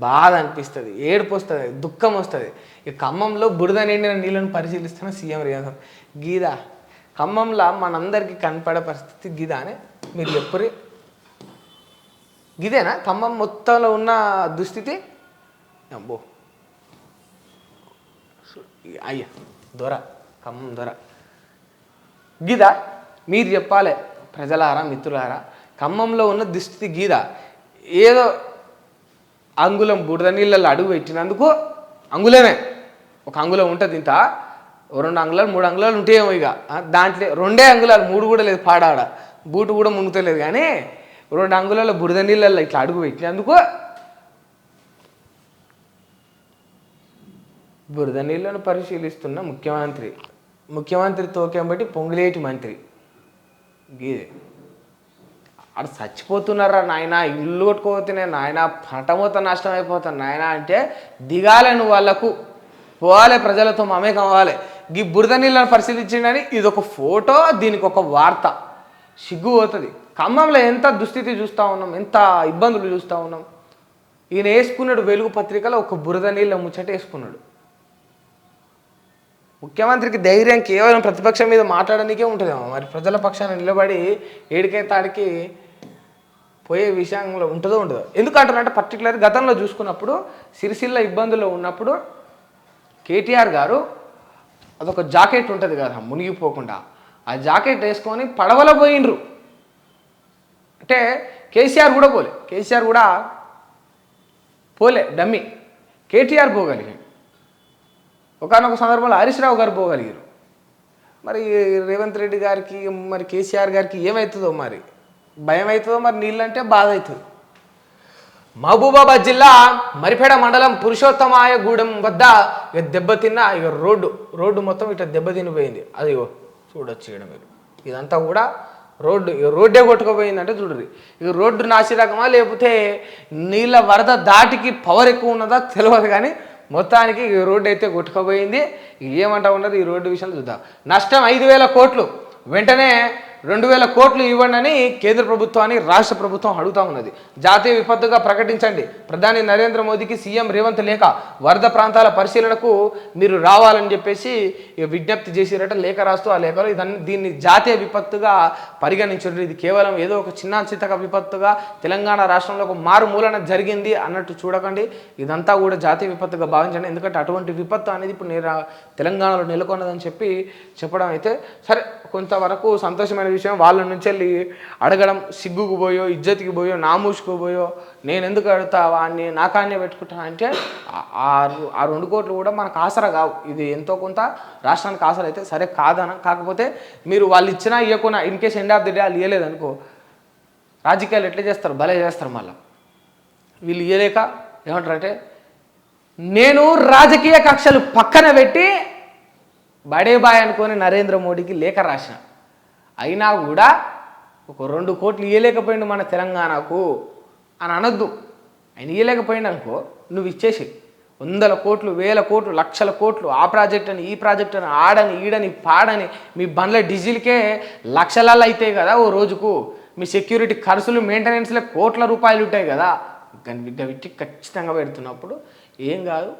బాధ అనిపిస్తుంది, ఏడుపు వస్తుంది, దుఃఖం వస్తుంది. ఈ ఖమ్మంలో బురద నిండిన నీళ్ళను పరిశీలిస్తున్న సీఎం రేవంత్. గీదా ఖమ్మంలో మనందరికీ కనపడే పరిస్థితి గీదా అని మీరు చెప్పురి. గిదేనా ఖమ్మం మొత్తంలో ఉన్న దుస్థితి? అబ్బో అయ్యా దొర, ఖమ్మం దొర. గీదా మీరు చెప్పాలి ప్రజలారా, మిత్రులారా, ఖమ్మంలో ఉన్న దుస్థితి గీదా. ఏదో అంగుళం బురద నీళ్ళల్లో అడుగు పెట్టినందుకు, అంగుళమే ఒక అంగుళం ఉంటుంది, ఇంత 2 అంగుళాలు 3 అంగుళాలు ఉంటాయేమో, ఇక దాంట్లో 2 అంగుళాలు 3 కూడా లేదు, పాడాడ బూటు కూడా మునుగుతలేదు, కానీ 2 అంగుళాల బురద నీళ్ళల్లో ఇట్లా అడుగు పెట్టినందుకు బురద నీళ్ళను పరిశీలిస్తున్న ముఖ్యమంత్రి తోకేం బట్టి పొంగులేటి మంత్రి. గీదే అక్కడ చచ్చిపోతున్నారా నాయన, ఇల్లు కొట్టుకోపోతున్నాయి నాయన, పంట మొత్తం నష్టం అయిపోతాను నాయన అంటే దిగాలి నువ్వు, వాళ్ళకు పోవాలి, ప్రజలతో మమేకం అవ్వాలి. ఈ బురద నీళ్ళను పరిశీలించిండని ఇది ఒక ఫోటో, దీనికి ఒక వార్త. సిగ్గు పోతుంది. ఖమ్మంలో ఎంత దుస్థితి చూస్తూ ఉన్నాం, ఎంత ఇబ్బందులు చూస్తూ ఉన్నాం. ఈయన వేసుకున్నాడు వెలుగు పత్రికలో ఒక బురద నీళ్ళ ముచ్చట వేసుకున్నాడు. ముఖ్యమంత్రికి ధైర్యం కేవలం ప్రతిపక్షం మీద మాట్లాడడానికే ఉంటుందేమో, మరి ప్రజల పక్షాన నిలబడి ఏడికైతే ఆడికి పోయే విషయంలో ఉంటుందో ఉండదో. ఎందుకంటారంటే పర్టికులర్ గతంలో చూసుకున్నప్పుడు సిరిసిల్ల ఇబ్బందుల్లో ఉన్నప్పుడు కేటీఆర్ గారు అదొక జాకెట్ ఉంటుంది కదా మునిగిపోకుండా, ఆ జాకెట్ వేసుకొని పడవలో పోయిండ్రు. అంటే కేసీఆర్ కూడా పోలే డమ్మి, కేటీఆర్ పోగలిగాడు. ఒకనొక సందర్భంలో హరీష్ రావు గారు పోగలిగారు. మరి రేవంత్ రెడ్డి గారికి, మరి కేసీఆర్ గారికి ఏమవుతుందో, మరి భయం అవుతుందో, మరి నీళ్ళంటే బాధ అవుతుంది. మహబూబాబాద్ జిల్లా మరిపేడ మండలం పురుషోత్తమాయగూడెం వద్ద ఇక దెబ్బతిన్న ఇక రోడ్డు మొత్తం ఇట్లా దెబ్బతినిపోయింది. అది చూడొచ్చు ఇక్కడ మీరు, ఇదంతా కూడా రోడ్డే కొట్టుకుపోయిందంటే చూడరు. ఇక రోడ్డు నాసిరకమా లేకపోతే నీళ్ళ వరద దాటికి పవర్ ఎక్కువ ఉన్నదా తెలియదు, కానీ మొత్తానికి ఈ రోడ్డు అయితే కొట్టుకుపోయింది. ఏమంటా ఉన్నది ఈ రోడ్డు విషయంలో చూద్దాం. నష్టం 5,000 కోట్లు, వెంటనే 2,000 కోట్లు ఇవ్వండి అని కేంద్ర ప్రభుత్వాన్ని రాష్ట్ర ప్రభుత్వం అడుగుతూ ఉన్నది. జాతీయ విపత్తుగా ప్రకటించండి. ప్రధాని నరేంద్ర మోదీకి సీఎం రేవంత్ లేఖ, వరద ప్రాంతాల పరిశీలనకు మీరు రావాలని చెప్పేసి విజ్ఞప్తి చేసిరట. లేఖ రాస్తూ ఆ లేఖలో దీన్ని జాతీయ విపత్తుగా పరిగణించారు. ఇది కేవలం ఏదో ఒక చిన్న చితక విపత్తుగా తెలంగాణ రాష్ట్రంలో ఒక మారుమూలన జరిగింది అన్నట్టు చూడకండి, ఇదంతా కూడా జాతీయ విపత్తుగా భావించండి. ఎందుకంటే అటువంటి విపత్తు అనేది ఇప్పుడు తెలంగాణలో నెలకొన్నదని చెప్పడం అయితే సరే, కొంతవరకు సంతోషమైన విషయం. వాళ్ళ నుంచి వెళ్ళి అడగడం సిగ్గుకు పోయో, ఇజ్జతికి పోయో, నామూసుకు పోయో, నేను ఎందుకు అడుగుతా వాడిని నాకాన్నే పెట్టుకుంటా అంటే ఆ 2 కోట్లు కూడా మనకు ఆసరా కావు. ఇది ఎంతో కొంత రాష్ట్రానికి ఆసరా అయితే సరే కాకపోతే మీరు వాళ్ళు ఇచ్చినా ఇవ్వకున్నా in case end of the day వాళ్ళు ఇవ్వలేదనుకో, రాజకీయాలు ఎట్లా చేస్తారు, భలే చేస్తారు. మళ్ళీ వీళ్ళు ఇవ్వలేక ఏమంటారంటే, నేను రాజకీయ కక్షలు పక్కన పెట్టి బడే బాయ్ అనుకొని నరేంద్ర మోడీకి లేఖ రాసిన, అయినా కూడా ఒక 2 కోట్లు ఇవ్వలేకపోయిండు మన తెలంగాణకు అని అనొద్దు. ఆయన ఇవ్వలేకపోయిండు అనుకో, నువ్వు ఇచ్చేసి 100 కోట్లు 1000 కోట్లు 1,00,000 కోట్లు ఆ ప్రాజెక్ట్ అని ఈ ప్రాజెక్ట్ అని ఆడని ఈడని పాడని మీ బండ్ల డీజిల్కే లక్షలలో అవుతాయి కదా ఓ రోజుకు. మీ సెక్యూరిటీ ఖర్చులు మెయింటెనెన్స్లో కోట్ల రూపాయలు ఉంటాయి కదా, విట్టి ఖచ్చితంగా పెడుతున్నప్పుడు ఏం కాదు,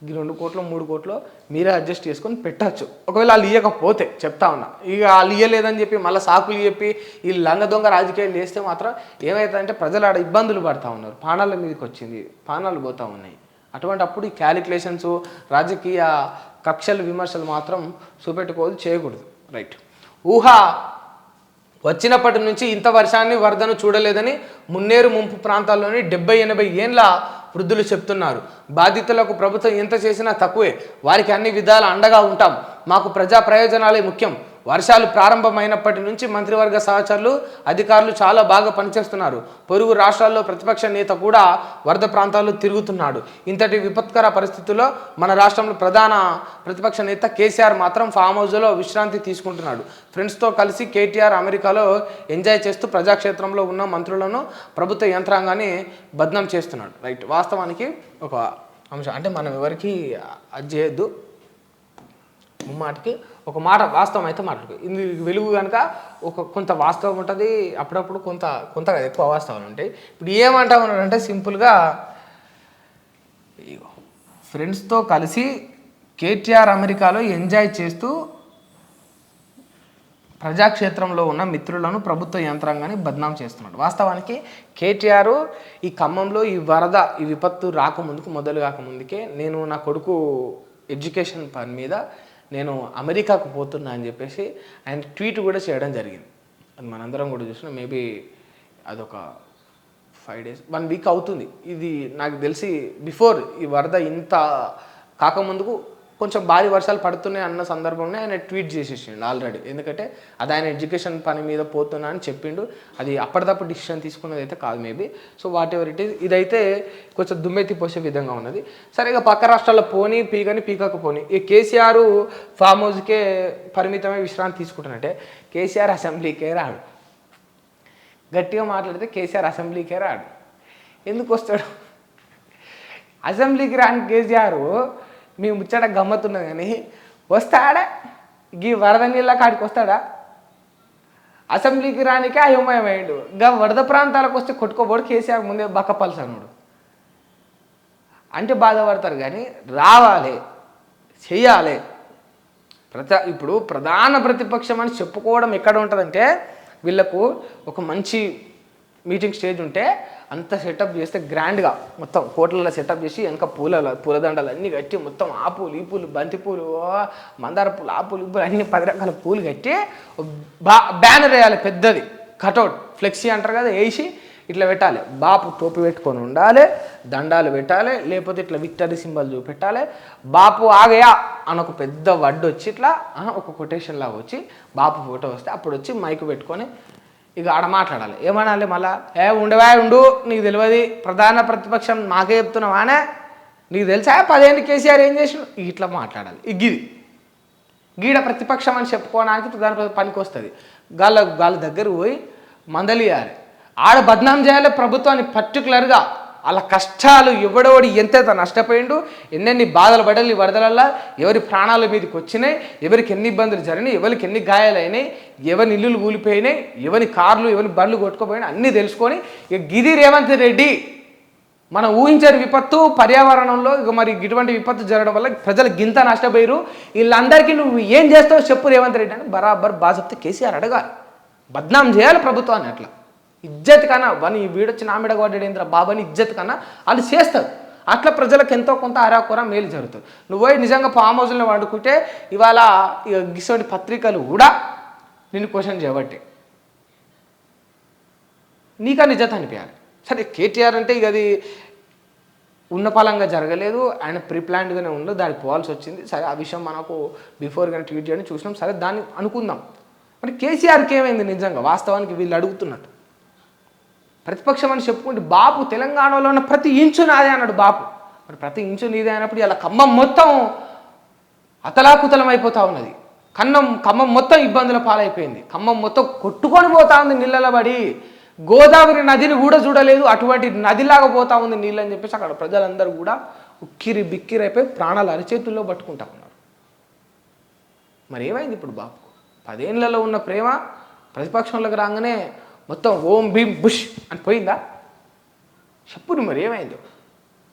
2 కోట్లు 3 కోట్లు మీరే అడ్జస్ట్ చేసుకొని పెట్టచ్చు. ఒకవేళ వాళ్ళు ఇవ్వకపోతే చెప్తా ఉన్నా, ఇక వాళ్ళు ఇవ్వలేదని చెప్పి మళ్ళీ సాకులు చెప్పి ఈ లంగ దొంగ రాజకీయాలు చేస్తే మాత్రం ఏమవుతుందంటే ప్రజలు ఆడ ఇబ్బందులు పడుతూ ఉన్నారు, ప్రాణాల మీదకి వచ్చింది, ప్రాణాలు పోతూ ఉన్నాయి. అటువంటి అప్పుడు ఈ క్యాలిక్యులేషన్స్ రాజకీయ కక్షలు విమర్శలు మాత్రం చూపెట్టుకోవద్దు, చేయకూడదు. రైట్. ఊహ వచ్చినప్పటి నుంచి ఇంత వర్షాన్ని వరదను చూడలేదని మున్నేరు ముంపు ప్రాంతాల్లోని 70-80 ఏండ్ల వృద్ధులు చెప్తున్నారు. బాధితులకు ప్రభుత్వం ఎంత చేసినా తక్కువే, వారికి అన్ని విధాల అండగా ఉంటాం, మాకు ప్రజా ప్రయోజనాలే ముఖ్యం. వర్షాలు ప్రారంభమైనప్పటి నుంచి మంత్రివర్గ సహచరులు అధికారులు చాలా బాగా పనిచేస్తున్నారు. పొరుగు రాష్ట్రాల్లో ప్రతిపక్ష నేత కూడా వరద ప్రాంతాల్లో తిరుగుతున్నాడు. ఇంతటి విపత్కర పరిస్థితుల్లో మన రాష్ట్రంలో ప్రధాన ప్రతిపక్ష నేత కేసీఆర్ మాత్రం ఫామ్ హౌస్లో విశ్రాంతి తీసుకుంటున్నాడు. ఫ్రెండ్స్తో కలిసి కేటీఆర్ అమెరికాలో ఎంజాయ్ చేస్తూ ప్రజాక్షేత్రంలో ఉన్న మంత్రులను ప్రభుత్వ యంత్రాంగాన్ని బద్నాం చేస్తున్నాడు. రైట్. వాస్తవానికి ఒక అంశం అంటే మనం ఎవరికి అది చేయొద్దు, ముమ్మాటికి ఒక మాట వాస్తవం అయితే మాట్లాడుకో. ఇది వెలుగు కనుక కొంత వాస్తవం ఉంటుంది, అప్పుడప్పుడు కొంత ఎక్కువ వాస్తవాలు ఉంటాయి. ఇప్పుడు ఏమంటా ఉన్నాడంటే సింపుల్గా ఫ్రెండ్స్తో కలిసి కేటీఆర్ అమెరికాలో ఎంజాయ్ చేస్తూ ప్రజాక్షేత్రంలో ఉన్న మిత్రులను ప్రభుత్వ యంత్రాంగాన్ని బద్నాం చేస్తున్నాడు. వాస్తవానికి కేటీఆర్ ఈ ఖమ్మంలో ఈ వరద ఈ విపత్తు మొదలు కాకముందుకే నేను నా కొడుకు ఎడ్యుకేషన్ పని మీద నేను అమెరికాకు పోతున్నా అని చెప్పేసి ఆయన ట్వీట్ కూడా చేయడం జరిగింది. అది మనందరం కూడా చూసినాం. మేబీ అదొక 5 days 1 week అవుతుంది. ఇది నాకు తెలిసి బిఫోర్ ఈ వరద ఇంత కాకముందుకు కొంచెం భారీ వర్షాలు పడుతున్నాయి అన్న సందర్భంలో ఆయన ట్వీట్ చేసేసిండు ఆల్రెడీ. ఎందుకంటే అది ఆయన ఎడ్యుకేషన్ పని మీద పోతున్నా అని చెప్పిండు. అది అప్పటిదప్పుడు డిసిషన్ తీసుకున్నది అయితే కాదు maybe. So what ever it is, ఇదైతే కొంచెం దుమ్మెత్తి పోసే విధంగా ఉన్నది. సరిగా పక్క రాష్ట్రాల్లో పోనీ పీకకపోని ఈ కేసీఆర్ ఫామ్ హౌస్కే పరిమితమై విశ్రాంతి తీసుకుంటున్నట్టే కేసీఆర్ అసెంబ్లీకే రాడు. గట్టిగా మాట్లాడితే కేసీఆర్ అసెంబ్లీకే రాడు. ఎందుకు వస్తాడు? అసెంబ్లీకి రాని కేసీఆర్ మీ ముచ్చట గమ్మత్తున్నది కానీ వస్తాడా? ఈ వరద నీళ్ళ కాడికి వస్తాడా? అసెంబ్లీకి రానికే అయోమయమయ్యాడు. గా వరద ప్రాంతాలకు వస్తే కొట్టుకోబోడు కేసీఆర్ ముందే బక్కపలసనుడు అంటే బాధపడతారు. కానీ రావాలి, చెయ్యాలి. ఇప్పుడు ప్రధాన ప్రతిపక్షం అని చెప్పుకోవడం ఎక్కడ ఉంటుందంటే వీళ్ళకు ఒక మంచి మీటింగ్ స్టేజ్ ఉంటే అంత సెటప్ చేస్తే గ్రాండ్గా మొత్తం కోట్లలో సెటప్ చేసి వెనక పూలదండలు అన్నీ కట్టి మొత్తం ఆ పూలు ఈ పూలు బంతి పూలు మందార పూలు ఆ పూలు ఈ పూలు అన్ని 10 రకాల పూలు కట్టి బ్యానర్ వేయాలి, పెద్దది కటౌట్ ఫ్లెక్సీ అంటారు కదా, వేసి ఇట్లా పెట్టాలి. బాపు టోపీ పెట్టుకొని ఉండాలి, దండాలు పెట్టాలి, లేకపోతే ఇట్లా విక్టరీ సింబల్ చూపెట్టాలి. బాపు ఆగయా అని ఒక పెద్ద వడ్డు వచ్చి ఇట్లా ఒక కొటేషన్ లాగా వచ్చి బాపు ఫోటో వస్తే అప్పుడు వచ్చి మైక్ పెట్టుకొని ఇక ఆడ మాట్లాడాలి. ఏమనాలి మళ్ళా? ఉండు నీకు తెలియదు, ప్రధాన ప్రతిపక్షం మాకే చెప్తున్నావానే, నీకు తెలుసా 10 ఏళ్ళు కేసీఆర్ ఏం చేసిన ఇట్లా మాట్లాడాలి. గీడ ప్రతిపక్షం అని చెప్పుకోవడానికి ప్రధాన పనికి వస్తుంది. గాళ్ళ దగ్గర పోయి మందలియాలి, ఆడ బద్నాం చేయాలి ప్రభుత్వాన్ని. పర్టికులర్గా వాళ్ళ కష్టాలు ఎవడోడి ఎంతైతే నష్టపోయిండు, ఎన్నెన్ని బాధలు పడాలి ఈ వరదలల్లో, ఎవరి ప్రాణాల మీదకి వచ్చినాయి, ఎవరికి ఎన్ని ఇబ్బందులు జరిగినాయి, ఎవరికి ఎన్ని గాయాలైనాయి, ఎవరి ఇల్లులు కూలిపోయినాయి, ఎవరి కార్లు ఎవరి బండ్లు కొట్టుకుపోయినాయి అన్నీ తెలుసుకొని ఇక గిది రేవంత్ రెడ్డి మనం ఊహించని విపత్తు పర్యావరణంలో ఇక మరి ఇటువంటి విపత్తు జరగడం వల్ల ప్రజలు గింత నష్టపోయారు, వీళ్ళందరికీ నువ్వు ఏం చేస్తావు చెప్పు రేవంత్ రెడ్డి అని బరాబర్ బాజప్తే కేసీఆర్ అడగాలి. బద్నాం చేయాలి ప్రభుత్వాన్ని. అట్లా ఇజ్జత్ కన్నా వాని వీడొచ్చి నా మీద కొట్టేంద్ర బాబాని ఇజ్జత్ కన్నా వాళ్ళు చేస్తారు. అట్లా ప్రజలకు ఎంతో కొంత అరాకొర మేలు జరుగుతుంది. నువ్వు నిజంగా ఫామ్ హౌస్లో వండుకుంటే ఇవాళ గిసోటి పత్రికలు కూడా నిన్ను క్వశ్చన్ చేయబట్టి నీకా నిజత అనిపించాలి. సరే కేటీఆర్ అంటే ఇక అది ఉన్నపాలంగా జరగలేదు, ఆయన ప్రీప్లాన్డ్గానే ఉండదు, దానికి పోవాల్సి వచ్చింది. సరే ఆ విషయం మనకు బిఫోర్గానే ట్వీట్ చేయడం చూసినాం. సరే దాన్ని అనుకుందాం. మరి కేసీఆర్కి ఏమైంది నిజంగా? వాస్తవానికి వీళ్ళు అడుగుతున్నట్టు ప్రతిపక్షం అని చెప్పుకుంటే బాపు తెలంగాణలో ఉన్న ప్రతి ఇంచు నాదే అన్నాడు బాపు. మరి ప్రతి ఇంచు నీదే అయినప్పుడు ఇలా ఖమ్మం మొత్తం అతలాకుతలం అయిపోతూ ఉన్నది. ఖమ్మం మొత్తం ఇబ్బందుల పాలైపోయింది. ఖమ్మం మొత్తం కొట్టుకొని పోతా ఉంది నీళ్ళలో పడి. గోదావరి నదిని కూడా చూడలేదు, అటువంటి నదిలాగా పోతా ఉంది నీళ్ళు అని చెప్పేసి అక్కడ ప్రజలందరూ కూడా ఉక్కిరి బిక్కిరైపోయి ప్రాణాలు అరిచేతుల్లో పట్టుకుంటా ఉన్నారు. మరి ఏమైంది ఇప్పుడు బాపుకు? 10 ఏళ్లలో ఉన్న ప్రేమ ప్రతిపక్షంలోకి రాగానే మొత్తం ఓం భీం బుష్ అని పోయిందా? చెప్పుని మరి ఏమైందో.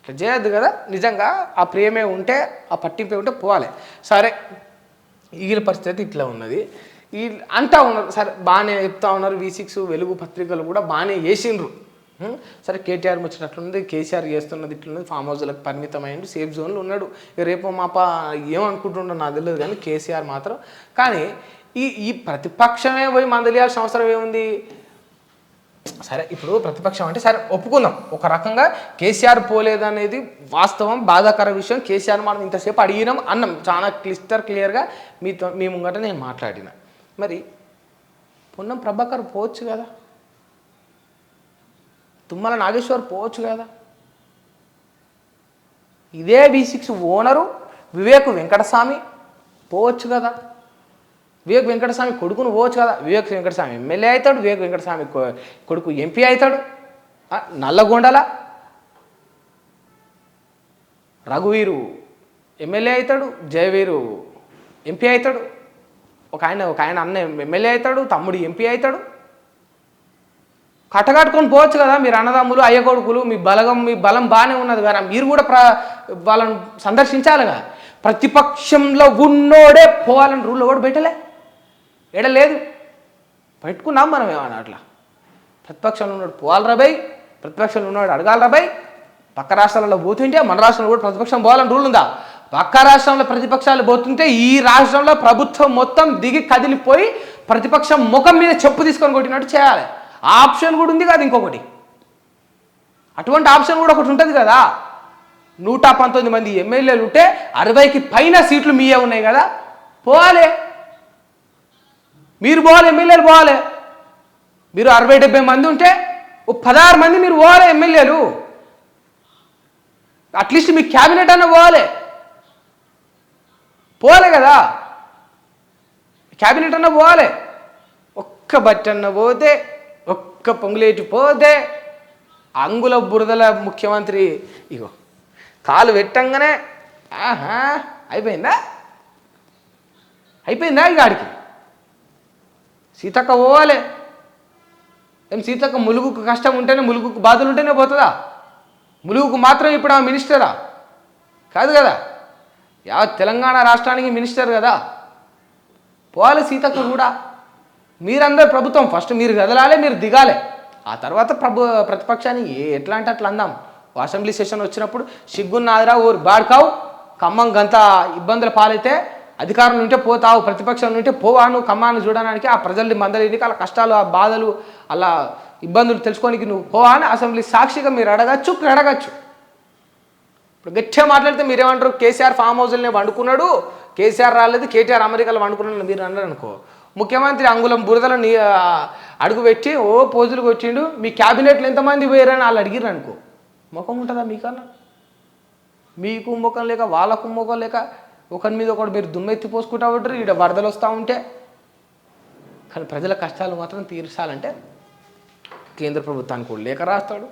ఇట్లా చేయొద్దు కదా. నిజంగా ఆ ప్రేమే ఉంటే ఆ పట్టింపే ఉంటే పోవాలి. సరే ఈగిన పరిస్థితి ఇట్లా ఉన్నది. ఈ అంటా ఉన్నారు, సరే బాగానే చెప్తా ఉన్నారు. V6 వెలుగు పత్రికలు కూడా బాగానే చేసిండ్రు. సరే కేటీఆర్ వచ్చినట్లుంది, కేసీఆర్ చేస్తున్నది ఇట్లున్నది, ఫామ్ హౌస్లకు పరిమితమైండు, సేఫ్ జోన్లో ఉన్నాడు. రేపు మాప ఏమనుకుంటుండో నాకు తెలియదు కానీ కేసీఆర్ మాత్రం. కానీ ఈ ప్రతిపక్షమే పోయి మందలియాల్సిన అవసరం ఏముంది? సరే ఇప్పుడు ప్రతిపక్షం అంటే సరే ఒప్పుకుందాం, ఒక రకంగా కేసీఆర్ పోలేదనేది వాస్తవం, బాధాకర విషయం. కేసీఆర్ మనం ఇంతసేపు అడిగినాం అన్నాం, చాలా క్లియర్గా మీ ముంగట నేను మాట్లాడిన. మరి పొన్నం ప్రభాకర్ పోవచ్చు కదా, తుమ్మల నాగేశ్వర్ పోవచ్చు కదా, ఇదే V6 ఓనరు వివేక్ వెంకటస్వామి పోవచ్చు కదా, వివేక్ వెంకటస్వామి కొడుకును పోవచ్చు కదా. వివేక్ వెంకటస్వామి ఎమ్మెల్యే అవుతాడు, వివేక్ వెంకటస్వామి కొడుకు MP అవుతాడు. నల్లగొండల రఘువీరు ఎమ్మెల్యే అవుతాడు, జయవీరు MP అవుతాడు. ఒక ఆయన అన్న ఎమ్మెల్యే అవుతాడు, తమ్ముడు MP అవుతాడు. కట్టకట్టుకొని పోవచ్చు కదా మీరు అన్నదమ్ములు అయ్య కొడుకులు. మీ బలం బాగానే ఉన్నది కదా, మీరు కూడా వాళ్ళని సందర్శించాలిగా. ప్రతిపక్షంలో ఉన్నోడే పోవాలని రూల్ కూడా పెట్టలే, ఎడలేదు. పెట్టుకున్నాం మనం ఏమన్నా అట్లా. ప్రతిపక్షంలో ఉన్నాడు పోవాలరా బై, ప్రతిపక్షంలో ఉన్నాడు అడగాలరా బై. పక్క రాష్ట్రాలలో పోతుంటే మన రాష్ట్రంలో కూడా ప్రతిపక్షం పోవాలని రూల్ ఉందా? పక్క రాష్ట్రంలో ప్రతిపక్షాలు పోతుంటే ఈ రాష్ట్రంలో ప్రభుత్వం మొత్తం దిగి కదిలిపోయి ప్రతిపక్షం ముఖం మీద చెప్పు తీసుకొని కొట్టినట్టు చేయాలి. ఆ ఆప్షన్ కూడా ఉంది కదా ఇంకొకటి. అటువంటి ఆప్షన్ కూడా ఒకటి ఉంటుంది కదా. 119 మంది ఎమ్మెల్యేలు ఉంటే 60కి పైన సీట్లు మీయే ఉన్నాయి కదా, పోవాలి. మీరు పోవాలి, ఎమ్మెల్యేలు పోవాలి. మీరు 60-70 మంది ఉంటే 16 మంది మీరు పోవాలి ఎమ్మెల్యేలు. అట్లీస్ట్ మీ క్యాబినెట్ అన్న పోవాలి కదా, క్యాబినెట్ అన్న పోవాలి. ఒక్క బట్టన్న పోతే, ఒక్క పొంగులేటి పోతే అంగుల బురదల ముఖ్యమంత్రి ఇగో కాలు పెట్టంగానే అయిపోయిందా ఇక ఆడికి. సీతక్క పోవాలి. ఏం సీతక్క ములుగుకు కష్టం ఉంటేనే, ములుగుకు బాధలు ఉంటేనే పోతుందా? ములుగుకు మాత్రం ఇప్పుడు ఆ మినిస్టరా కాదు కదా, యావత్ తెలంగాణ రాష్ట్రానికి మినిస్టర్ కదా, పోవాలి సీతక్క కూడా. మీరందరూ ప్రభుత్వం ఫస్ట్ మీరు కదలాలి, మీరు దిగాలి. ఆ తర్వాత ప్రతిపక్షాన్ని ఎట్లా అంటే అట్లా అందాం. అసెంబ్లీ సెషన్ వచ్చినప్పుడు సిగ్గున్నాదిరా ఊరు బాడుకావు, ఖమ్మం గంత ఇబ్బందుల పాలైతే అధికారులు ఉంటే పోతావు, ప్రతిపక్షం ఉంటే పోవా నువ్వు ఖమ్మాన్ని చూడడానికి, ఆ ప్రజల్ని మందలినికి, అలా కష్టాలు, ఆ బాధలు, అలా ఇబ్బందులు తెలుసుకోనికి నువ్వు పోవా అని అసెంబ్లీ సాక్షిగా మీరు అడగచ్చు. ఇప్పుడు గట్టిగా మాట్లాడితే మీరేమంటారు, కేసీఆర్ ఫామ్ హౌస్లోనే వండుకున్నాడు, కేసీఆర్ రాలేదు, కేటీఆర్ అమెరికాలో వండుకున్నాడు మీరు అన్నారు అనుకో. ముఖ్యమంత్రి అంగుళం బురదలో అడుగు పెట్టి ఓ పోజులు కొట్టిండు, మీ క్యాబినెట్లు ఎంతమంది పోయారని వాళ్ళు అడిగిర్రు అనుకో. ముఖం ఉంటుందా మీకన్నా? మీకు ముఖం లేక వాళ్ళకు ముఖం లేక ఒకరి మీద ఒకటి మీరు దుమ్మెత్తి పోసుకుంటా ఉంటారు. ఇక్కడ వరదలు వస్తూ ఉంటే. కానీ ప్రజల కష్టాలు మాత్రం తీర్చాలంటే కేంద్ర ప్రభుత్వానికి కూడా లేఖ రాస్తాడు,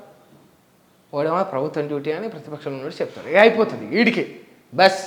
వాడేమో ప్రభుత్వం డ్యూటీ అని ప్రతిపక్షంలో చెప్తాడు. అయిపోతుంది వీడికి బస్.